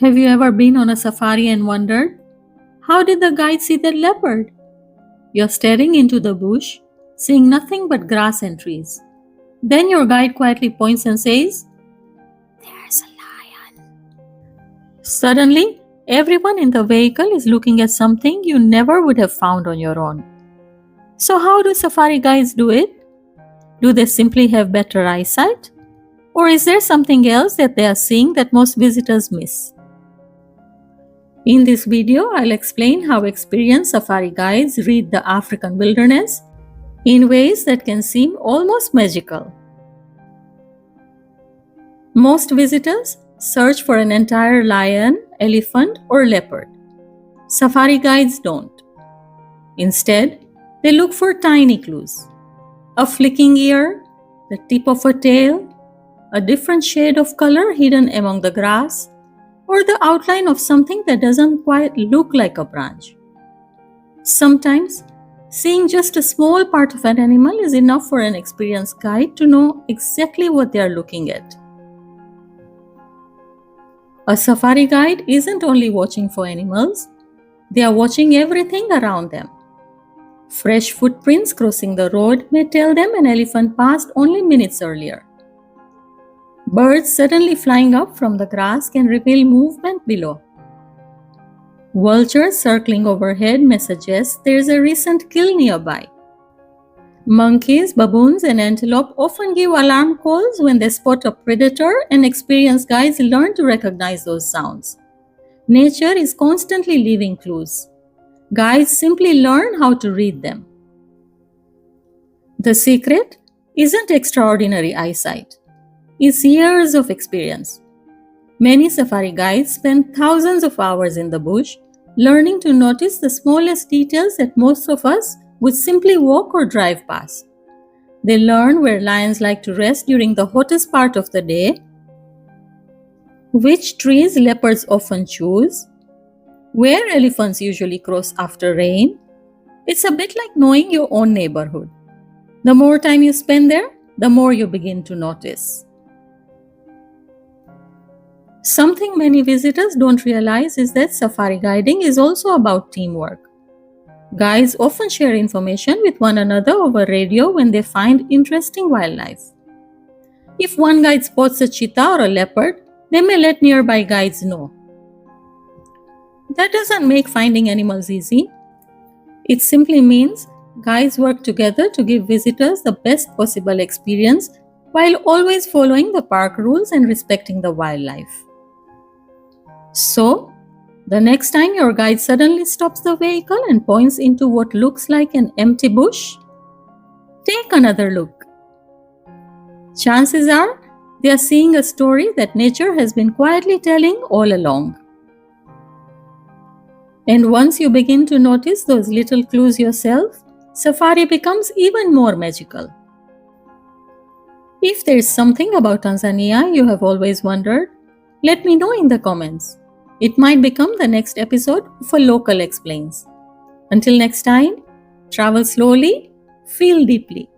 Have you ever been on a safari and wondered, how did the guide see that leopard? You're staring into the bush, seeing nothing but grass and trees. Then your guide quietly points and says, "There's a lion." Suddenly, everyone in the vehicle is looking at something you never would have found on your own. So how do safari guides do it? Do they simply have better eyesight? Or is there something else that they are seeing that most visitors miss? In this video, I'll explain how experienced safari guides read the African wilderness in ways that can seem almost magical. Most visitors search for an entire lion, elephant, or leopard. Safari guides don't. Instead, they look for tiny clues. A flicking ear, the tip of a tail, a different shade of color hidden among the grass, or the outline of something that doesn't quite look like a branch. Sometimes, seeing just a small part of an animal is enough for an experienced guide to know exactly what they are looking at. A safari guide isn't only watching for animals, they are watching everything around them. Fresh footprints crossing the road may tell them an elephant passed only minutes earlier. Birds suddenly flying up from the grass can reveal movement below. Vultures circling overhead may suggest there is a recent kill nearby. Monkeys, baboons, and antelope often give alarm calls when they spot a predator, and experienced guides learn to recognize those sounds. Nature is constantly leaving clues. Guides simply learn how to read them. The secret isn't extraordinary eyesight. It's years of experience. Many safari guides spend thousands of hours in the bush learning to notice the smallest details that most of us would simply walk or drive past. They learn where lions like to rest during the hottest part of the day, which trees leopards often choose, where elephants usually cross after rain. It's a bit like knowing your own neighborhood. The more time you spend there, the more you begin to notice. Something many visitors don't realize is that safari guiding is also about teamwork. Guides often share information with one another over radio when they find interesting wildlife. If one guide spots a cheetah or a leopard, they may let nearby guides know. That doesn't make finding animals easy. It simply means guides work together to give visitors the best possible experience while always following the park rules and respecting the wildlife. So, the next time your guide suddenly stops the vehicle and points into what looks like an empty bush, take another look. Chances are they are seeing a story that nature has been quietly telling all along. And once you begin to notice those little clues yourself, safari becomes even more magical. If there is something about Tanzania you have always wondered, let me know in the comments. It might become the next episode of A Local Explains. Until next time, travel slowly, feel deeply.